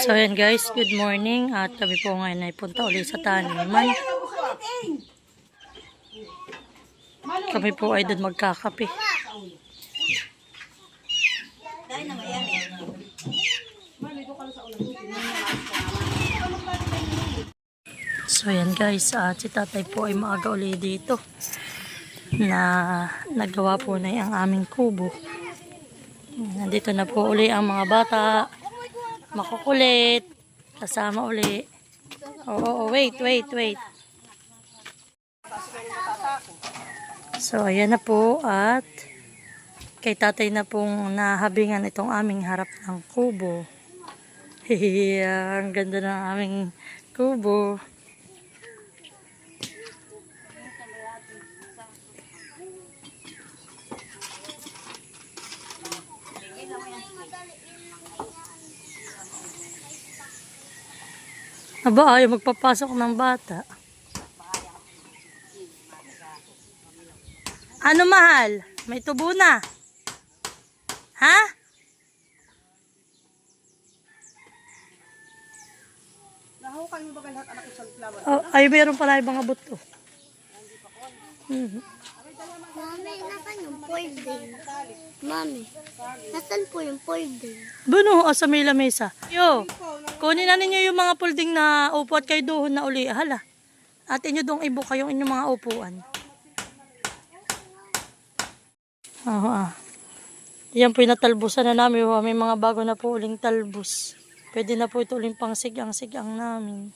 So ayan guys, good morning at kami po ngayon ay punta ulit sa taniman. Kami po ay doon magkakape. So ayan guys, si tatay po ay maaga ulit dito na nagawa po na ang aming kubo. Nandito na po uli ang mga bata. Makukulit. Kasama uli. Oo, wait. So, ayan na po at kay tatay na pong nahabingan itong aming harap ng kubo. Ang ganda ng aming kubo. Aba, ayaw magpapasok ng bata. Ano mahal? May tubo na? Ha? Nahukan mo ba lahat anak isang flower? Oh, ay, mayroon pala ibang abot to. Mami, nasan yung folding? Mami, nasan po yung folding? Buno, sa may lamesa. Yo, kunin na ninyo yung mga folding na upo at kayo doon na uli. Hala. At inyo doong ibo kayong inyong mga upuan. Yan po yung natalbusan na namin. May mga bago na po uling talbus. Pwede na po ito uling pang sigang-sigang namin.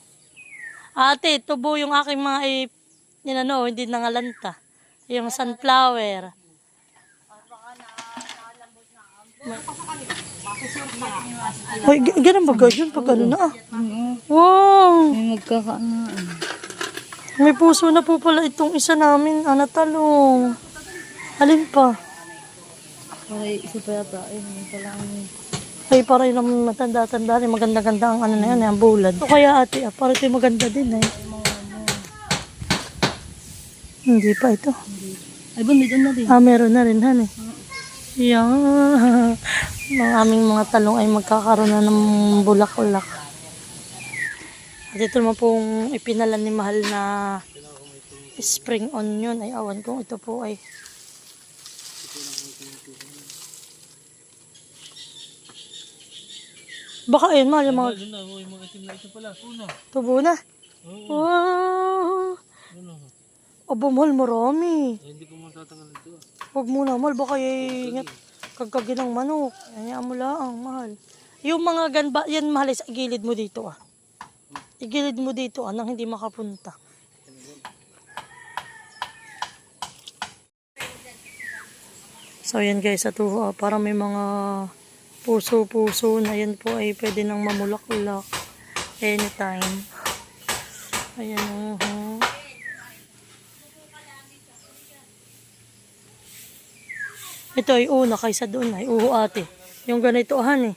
Ate, tubo yung aking mga hindi nangalanta. Yung sunflower. Ay, ganun ba ganyan? Pag ano na Wow! May magkakaan. May puso na po pala itong isa namin. Natalong. Alin pa? Ay, isa pa yata. Ay, hindi pala ang... Ay, para yun ang matanda-tanda rin. Maganda-ganda ang ano na yun, ang bulad. So, kaya ate, para ito maganda din eh. Hindi pa ito. Ay, bundi doon na rin. Meron na rin, han eh. Yan. Ang aming mga talong ay magkakaroon na ng bulak-ulak. At ito naman pong ipinalan ni Mahal na spring onion. Ay, awan kong ito po ay... Baka ayun, Mahal, yung mga... Tubo na. Wow! Aba, Mahal, marami. Hindi ko matatanggal ito. Huwag muna, Mahal. Baka ingat kagkaginang manok. Ayan mo lang, Mahal. Yung mga ganba, yan, Mahal, sa gilid mo dito, Igilid mo dito, nang hindi makapunta. So, yan guys, ito, parang may mga puso-puso na yan po ay pwede nang mamulak-ulak anytime. Ayan, Ito ay una kaysa doon ay ate. Yung ganito han eh.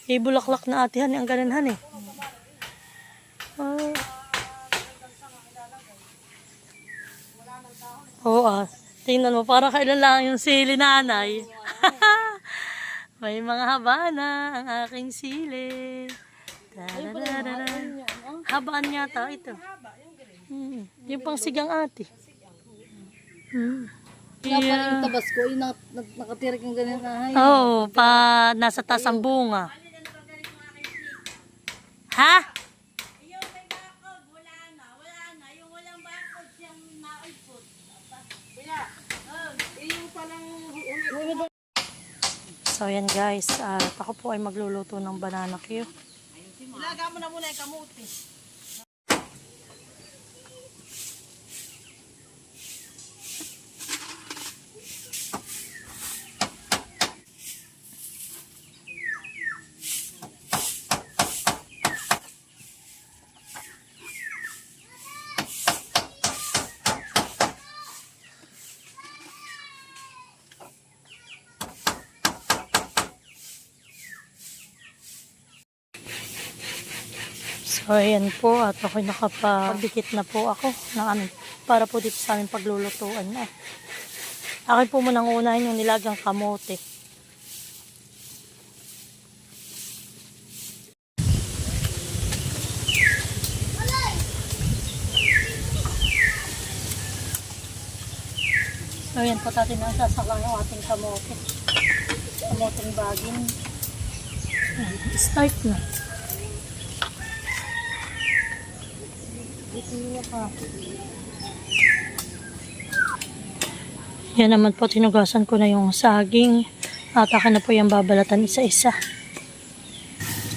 Ibulaklak na ate han, ang ganan eh. Tingnan mo, para kailan lang yung sili nanay. May mga haba na ang aking sili. Habaan yata ito. Yung pang sigang ate. Kaya pala yung tabas ko, yung nakatirik yung ganyan na hay. Oo, nasa taas ang bunga. Ha? So yan guys, ako po ay magluluto ng banana cue. Ilaga mo na muna yung kamuti. So ayan po, at ako'y nakapagdikit na po ako ng para po dito sa aming paglulutuan na. Akin po munang unahin yung nilagang kamote. So yan po natin ang sasaklang yung ating kamote. Kamoteng baging. Ayan, start na. Yan naman po, tinugasan ko na yung saging. At akin na po yung babalatan isa-isa.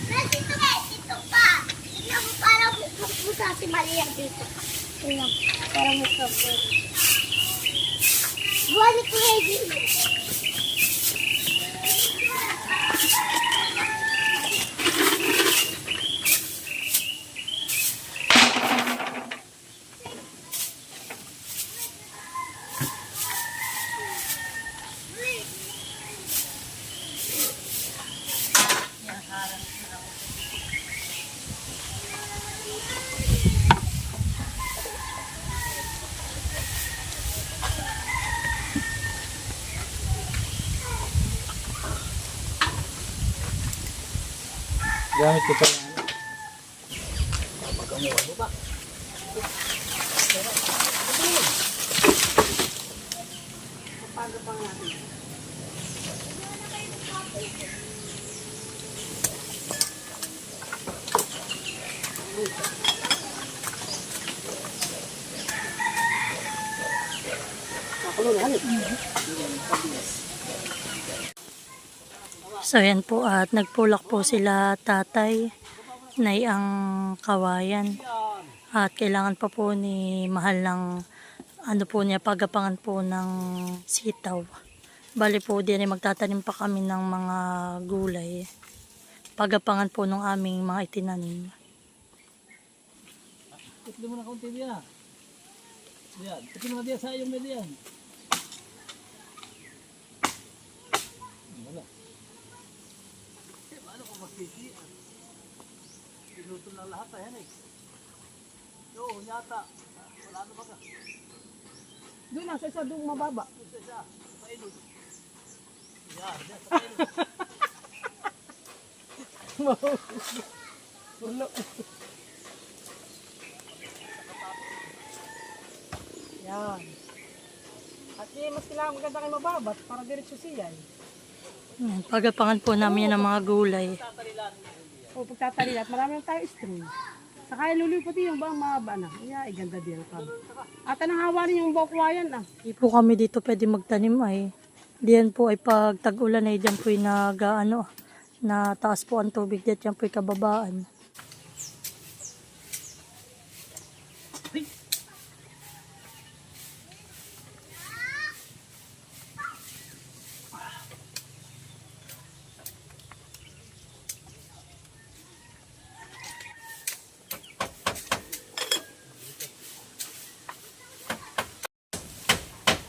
Dito pa. Tignan mo parang mukha si Maria dito. Tignan mo, parang mukha po. Buwan ni Kuya Jimmy. Gamit ko pa yan. So yan po at nagpulak po sila tatay na ang kawayan. At kailangan pa po ni mahal ng ano po niya pagapangan po ng sitaw. Bali po din ay magtatanim pa kami ng mga gulay. Pagapangan po ng aming mga itinanim. Ito mo na kaunti diyan. Diyan. Ito mo na diyan sa iyong median. Wala. Ano kung magkiki? Pinuto na lahat yan eh. Yo, nyata. Wala na ba ka? Doon na, sa isa doon mababa. Isa, sa pailog. Yan, sa pailog. Ulo. Yan. At mas kailangan maganda kayo mababat para diretso siya. Yan, pagapangan po namin yan ng mga gulay. O pagtatalilat, marami na tayo string. Saka luliw pati yung bang mahaba na. Iya, ganda din ka. At anong hawanin yung bokwayan ah. Hindi po kami dito pwede magtanim ay. Diyan po ay pag tag-ulan ay diyan po ay na taas po ang tubig diyan po ay kababaan.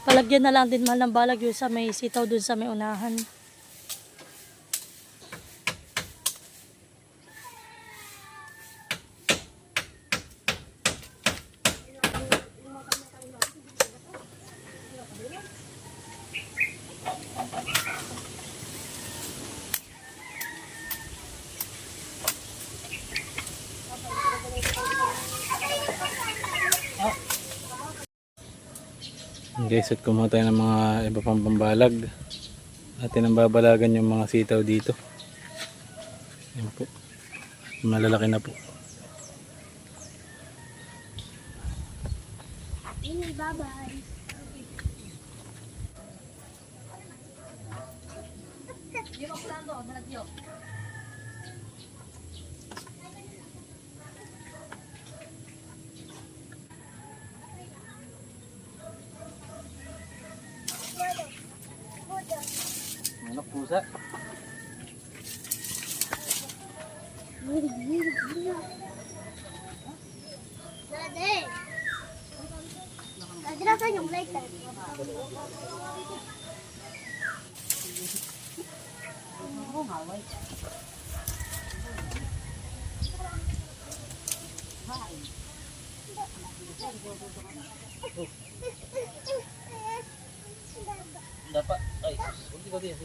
Palagyan na lang din mahal ng balag yun sa may sitaw dun sa may unahan. Guys, at kumuha tayo ng mga iba pang pambalag. Atin ang babalagan yung mga sitaw dito. Yan po. Malalaki na po. Bye-bye. Ano pusa? Dade. Kadirasan yung lighter. Dapat. Ay, hindi ko diyan.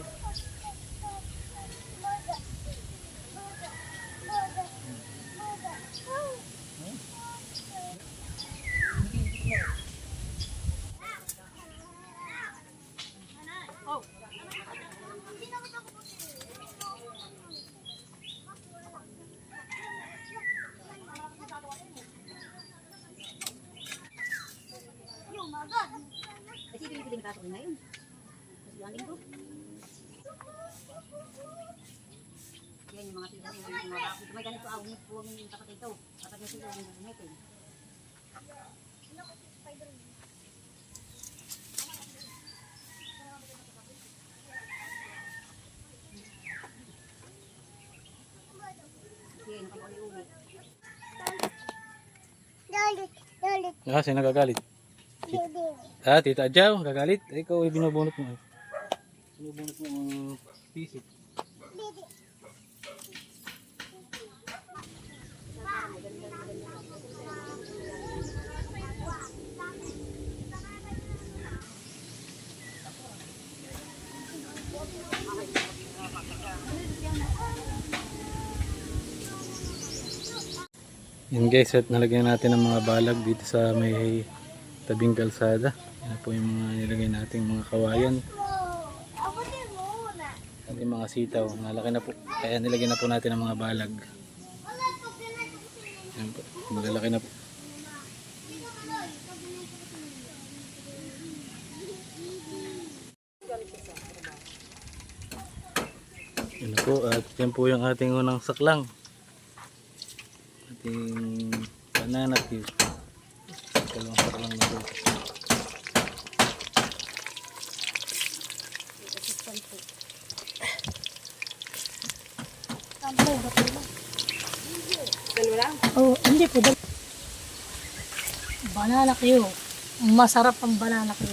Kasi pinipiling pasok na yun. Kasi yung linggo. Yan yung mga tita yung mga bakit. May ganito ako, huwag yung tapat ito. Tapat nyo sila yung gamitin. Yan, nakapag-uwi. Sino nagagalit? Tita Adjaw, gagalit. Ikaw ay binubunot mo. Binubunot mo ang pisik. Yan guys, at nalagyan natin ng mga balag dito sa may tabing kalsada. Yan po yung mga nilagay nating mga kawayan. At yung mga sitaw, nalaki na po. Kaya nilagyan na po natin ng mga balag. Yan po, malalaki na po. Yan po, at yan po yung ating unang saklang. Ating banana cue. Dalawang saklang na po. Dalawa lang. Oh, hindi po. Banana Q. Masarap ang banana Q.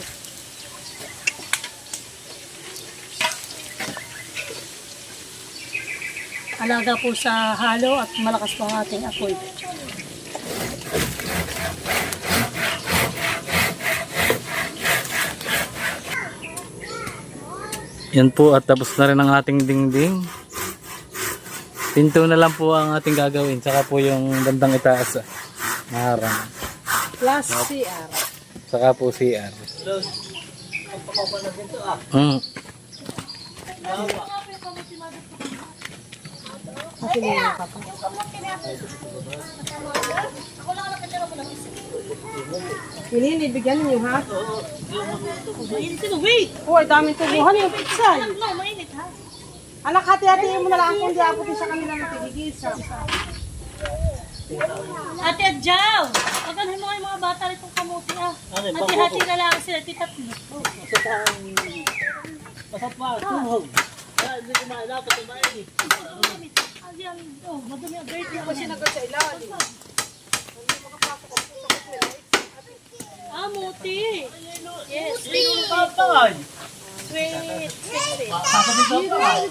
Alaga po sa halo at malakas po ang ating apoy. Yan po, at tapos na rin ang ating dingding. Pinto na lang po ang ating gagawin. Saka po yung bandang itaas. Maharang. Plus CR. Saka po CR. Kasi nila ka pa. Inibigyan niyo ha? Wait! Uy, daming tubuhan yung pizza. No, mainit ha? Anak, hati-hati mo na lang kung di ako din sa kanila ng tigigisa. Ate Adjaw! Pagkalhin mo kayo mga bata rin itong kamuti ah. Hati-hati na lang sila, titatlo. Masap pa, tuhog. Hindi kumain na, patumain eh. Madumi ang bird niya. Kasi nagod sa ilalim. Muti! Yes, Tapay! sweet! Sasabihin tapay!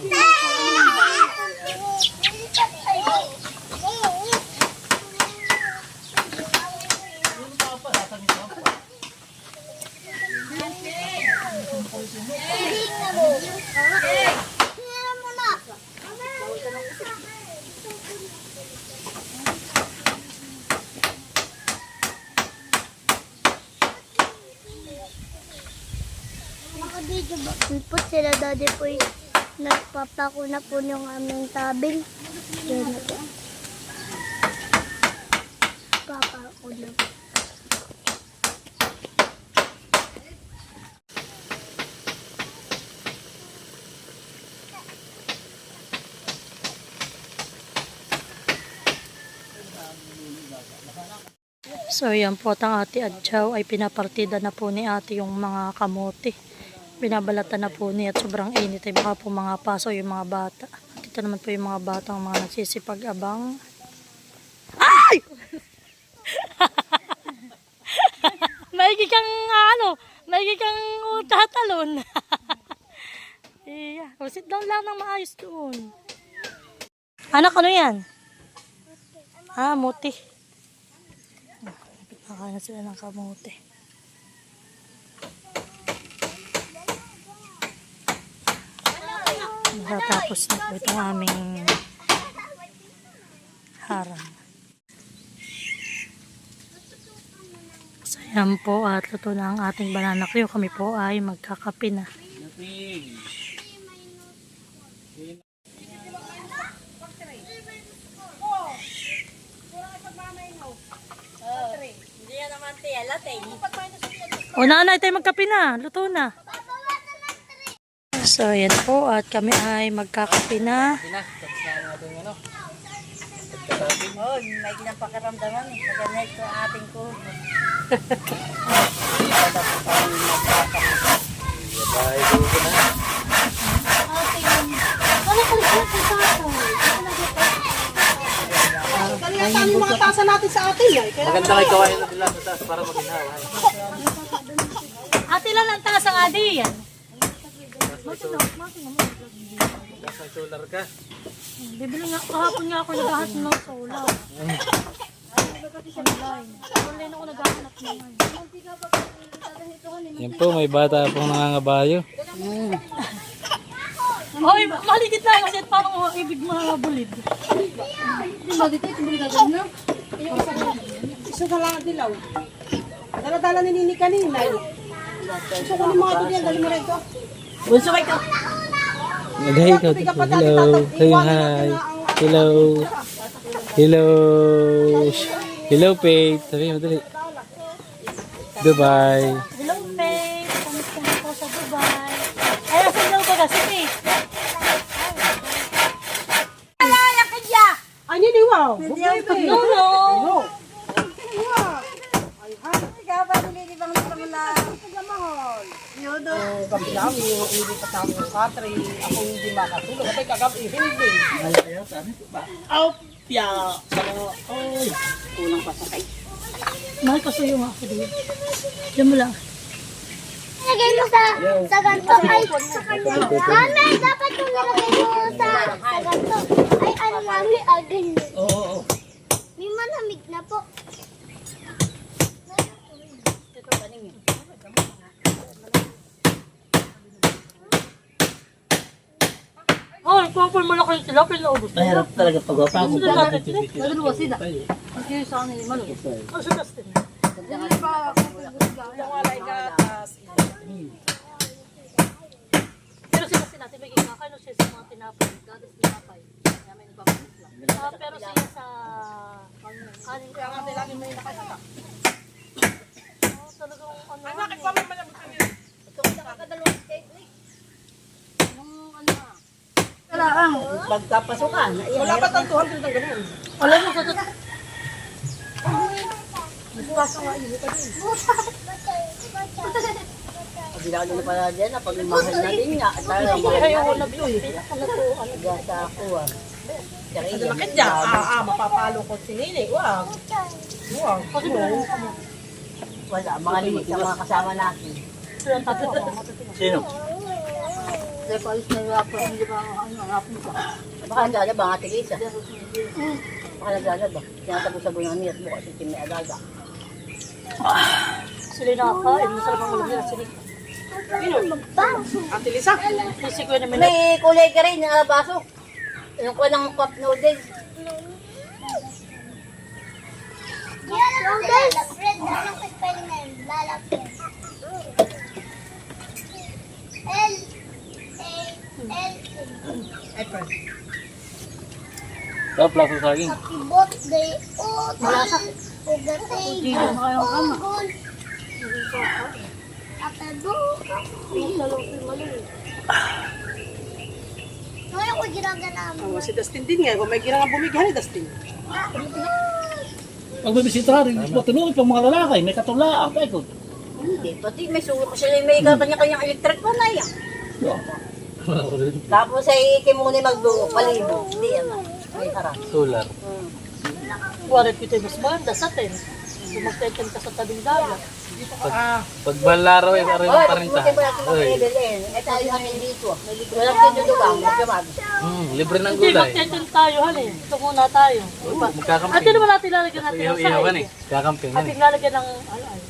Nakabidyo ba? Po sila daddy po nagpapako na po yung aming tabing. Yan na po. Papako na po. So yan po, ang ate Adjaw ay pinapartida na po ni ate yung mga kamote. Binabalatan na po niya at sobrang init ay baka po mga paso yung mga bata. At ito naman po yung mga batang mga nagsisipag-abang. Ay! Maigi kang maigi kang tatalon. Iya, sit down lang ng maayos doon. Anak, ano yan? Muti. Nakakain na sila ng kamote. Natapos na po itong aming harang. So yan po, at luto na ang ating banana Q. Kami po ay magkakape na. O nanay, tayo magkape na. Luto na. So, yan po. At kami ay magkakape na. Oh, may ginapakiramdaman. Pag-ganit ko ating kubo. Kaliyatan yung mga tasa natin sa atin. Maganda kay kawain natin lang sa taas para maginhawa. Ate lang ang taas ang adi yan. May solar ka. Bibili nga, kahapon nga ako naghahanap ng solar. Online ako naghahanap naman. Yan po, may bata pong nangangabayo. Hoy, maligit na kasi parang ibig mahabulid. Isa na lang ang dilaw. Dala-dala ni Nini kanina. Isa ko ng mga ito diyan. Dali mo rin ito. Bunso ka ito. Mag-hi ikaw dito. Hello. Say hi. Hello. Hello. Hello, Faith. Sabi mo, dali. Dubai. Hello, Faith. Kamusta na po sa Dubai? Ay, asan daw ba kasi, Faith? Ay, Nini, wow. Bukay, No, no. Gabi namin, yung hindi pa tama yung katri. Ako hindi makatulog. Kapag kagabi, hindi. Mahal ko sa'yo nga ako dito. Diyan mo lang. Lagay mo sa ganito. Ay, sa kanya. Mami, dapat mo nilagay mo sa ganito. Ay, ano mami, agad. Oo. May manamig na po. Oh, ipapal mo na kayo sila, pinaubos na. Mahirap talaga pag-wapa mo. Nagduluwa sila. Sige sa akin, malo. Oh, sa Dustin. Pero si Dustin natin, may kikakain siya sa mga tinapay. Gagas tinapay. Kaya may nagpapalit lang. Pero siya sa... Kanin kaya nga lagi may nakasaka. Oh, talagang ano. Ay, bakit pa man malabot kami? Ito ko nakakadalawang steak. Nung ano ah. Pagkapasukan. Wala pa tang 200 ng ganun. Alam mo, sa totoo. Hindi na na pala dyan. Pag mahal na din nga. Talagang mahal Ayaw ko na na din. biyo. Ano to? Ano? Gasa ako ah. Bakit dyan? Mapapalo ko si Nini. Wow. Wow. Wala. Mga limit sa mga kasama natin. Sila tapo ako. Sino? Kaya palis na yung ako. Hindi ba ano? Hapon ka. Baka nagdala ba nga tigisa? Baka nagdala ba? Tinatapos sa bunang niya at bukas si Tim may alaga. Sila nakakain. Masarap ang ulam nila. Sila. Ate Lisa? Kasi ko naman. May kulay ka rin na baso. Yung ko ng cup noodles. Lalapred. Anong spelling na yun? Lalapred. April. Sarap lang sa saging. Happy birthday, Malasa. Ugatay. Hindi na makayang kama. Ngayon ko ginagana mo. Si Dustin din nga. Kung may ginang bumigyan ni Dustin. Pag bibisita rin, matulungan pang mga lalaki, may katulaan pa ito. Hindi. Pati may suko sila. May kanya-kanyang electric pa na yan. Tapos ay kimuni magbuo. Palibo. Hindi yan. May harap. Solar. Warit kita yung mas maganda sa atin. So magtenten ka sa tabing dagat. Pag balaraw ay arin pa rin sa. Oy. Eh tayo namin dito. Walang tinudugang. Magkamag. Libre ng Hindi, gulay. magtenten tayo, halin. Ito muna tayo. Magkakamping. At yun naman natin lalagyan natin ng Ihaw ka side. ni. Kakamping At yan eh. yung lalagyan ng ano ay.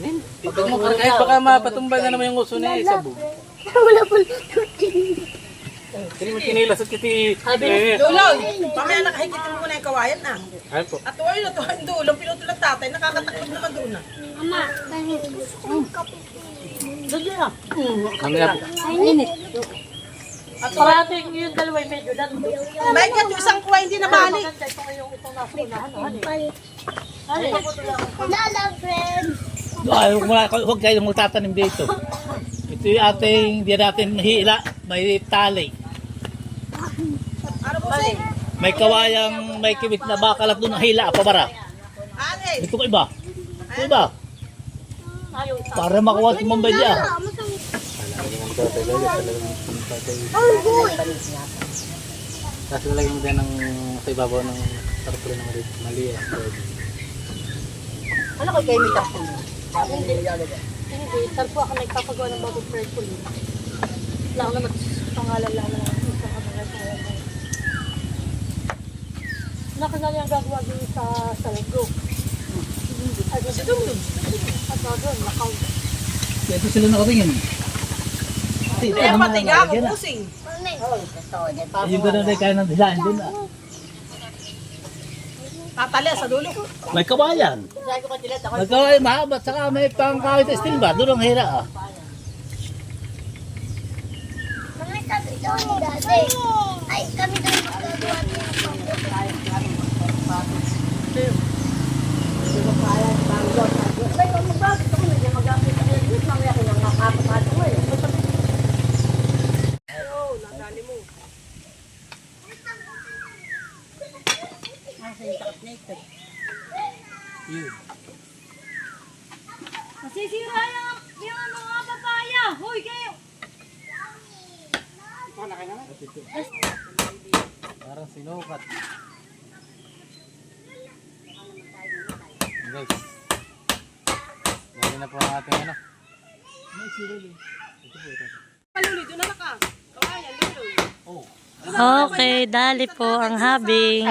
Kahit baka mapatumbal na naman yung uso ni Isabu. Wala pa. Hindi mo kinilas at kiti. Lolo, mamaya nakahigitin mo muna yung kawayan ah. Ayun po. At tuloy na tuhan doon. Ang pinutulang tatay. Nakakatakot naman doon ah. Mama, dahil gusto kong kape. Lagyan na. Mamaya po. Ay, init. At parating yung dalawa yung medyo lando. May yan yung isang kuwa hindi na bali. Maganda ito ngayong itong nasa unahan. Halin. Halin. Lalapred. Ay, huwag kayong magtatanim dito. Ito yung ating, hindi natin hila, may tali. May kawayang, may kibit na bakal at doon ang hila, pabara. Ito ko iba. Ito iba. Para makuha si Mambay diya. Ang boy. Tapos lalagyan mo din ng sa ibabaw ng tarpulin ng mali. Ano kay kayo may tapon? Hindi, tarpo ako nagpapagawa ng bagong purple. Lang naman, pangalan lang naman. Nakasali ang gagawa din sa Salego. At doon, nakaw. Ito sila nakatingin. Kaya pati nga ako pusing. Yung gano'n na kaya ng design doon. Tatali sa dulo ko. May kawayan. May kawayan mahaba, saka may pangkawit na steel ba? Doon ang hila ah. Mga sabi daw ni dati. Ay, kami daw magagawa din ng Nasisira yung mga papaya! Hoy kayo! Parang sinukat. Guys. Lagyan na po ang ating ano. Paluli, doon na naka. Kawayan, luloy. Okay, dali po ang habing.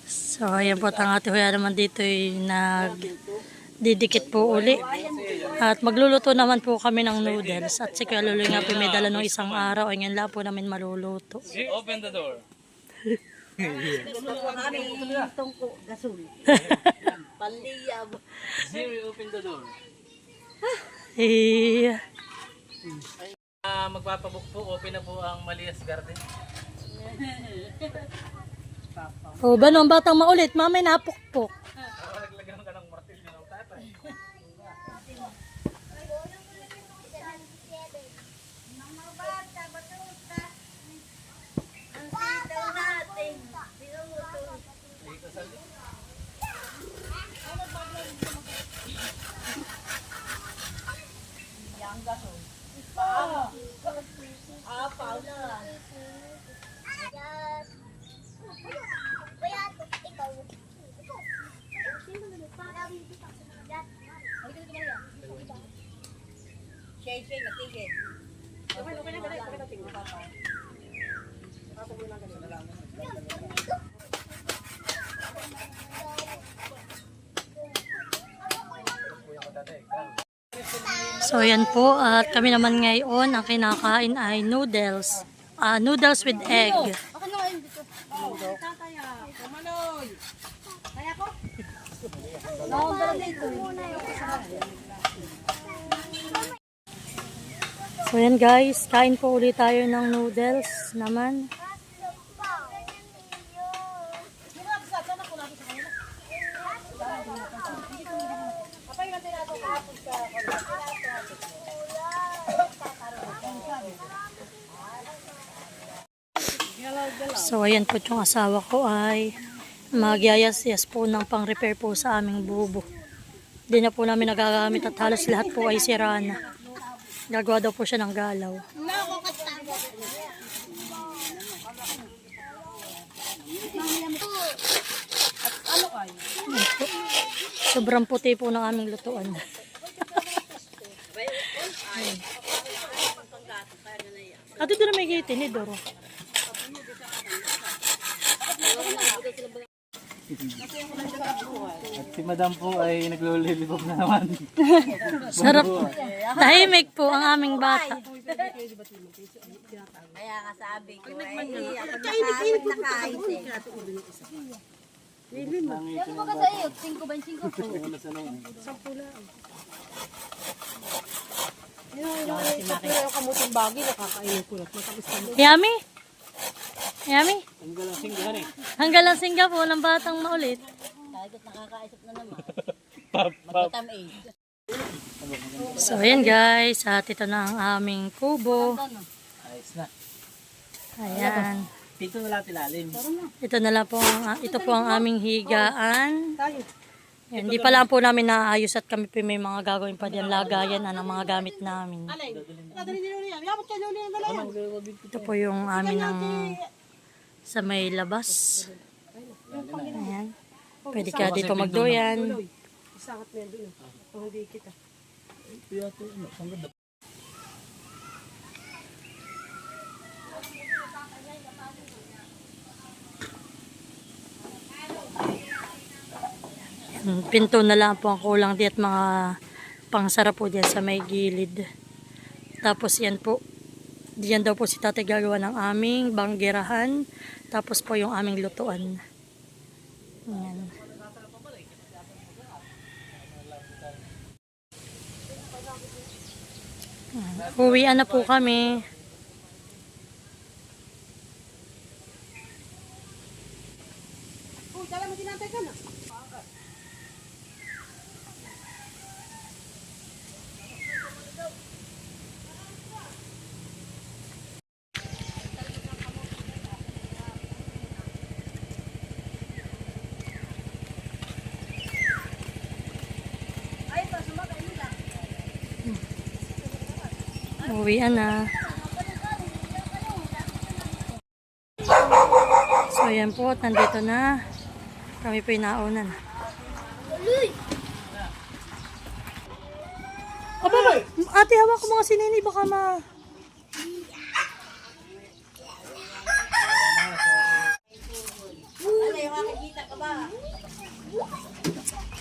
So, ayan po ang ate Huya naman dito ay nagdidikit po uli. At magluluto naman po kami ng noodles. At si Kuya Luloy nga po may dala nung isang araw. Ay ngayon lang po namin maluluto. Open the door. Siri, open the door. Eh, Magpapabuk po, open na po ang Malias Garden. oh, ba nung batang maulit? Mamay napukpok. Naglagyan ka ng martilyo ng tatay. Kaya ikaw. So, yan po. At kami naman ngayon, ang kinakain ay noodles. Noodles with egg. Ako na ngayon dito. Tataya, kamanoy. Kaya ko? So, yan guys. Kain po ulit tayo ng noodles naman. So, ayan po yung asawa ko ay magyayas-yas po ng pang-repair po sa aming bubo. Hindi na po namin nagagamit at halos lahat po ay sira na. Gagawa daw po siya ng galaw. Sobrang puti po ng aming lutuan. At ito na may gitinidor. At si Madam po ay naglulilibog na naman. Sarap. Tahimik po ang aming bata. Kaya nga sabi ko, ako nakahit nakahit eh. Ano ba ka sa iyo? 5 ba yung 5? Yung kamuting bagay, nakakainin ko na. Matamis kami. Yummy? Yummy? Hanggang singgahan eh. Hanggang lang singga po ng batang maulit. Kahit nakakaisip na naman. So, ayan guys. At ito na ang aming kubo. Ayos na. Ayan. Dito na lang ilalim. Ito na lang po ito po ang aming higaan. Tayo. Ayan, hindi pa lang po namin naayos at kami po may mga gagawin pa diyan lagayan ng mga gamit namin. Alay. Dadali ni Luli yan. Yabot kay Luli ang dala yan. Ito po yung amin ng sa may labas. Ayan. Pwede ka dito magdoyan. Isangat mo yan doon. Kung hindi kita. Pinto na lang po ang kulang di at mga pangsara po diyan sa may gilid. Tapos yan po, diyan daw po si tatay gagawa ng aming banggerahan. Tapos po yung aming lutuan. Ayan. Uwian na po kami. Uy, dala mo dinatay ka na. Uwian na. So yan po, nandito na. Kami po inaunan. Aba, ate, hawak ko mga sinini, baka ma...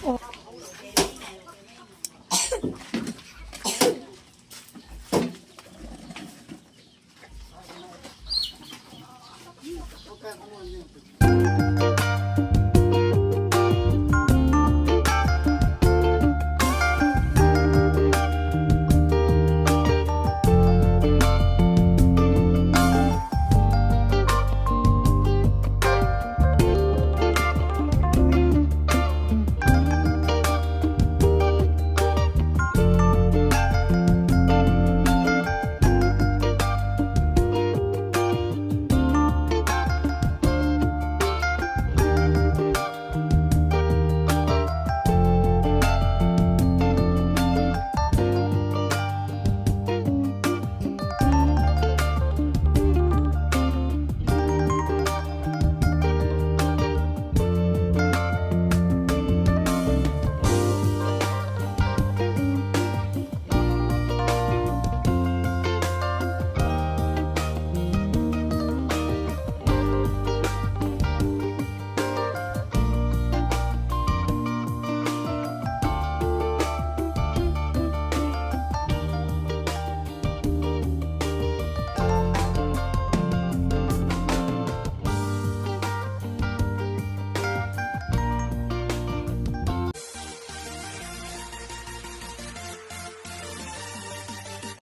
Oh.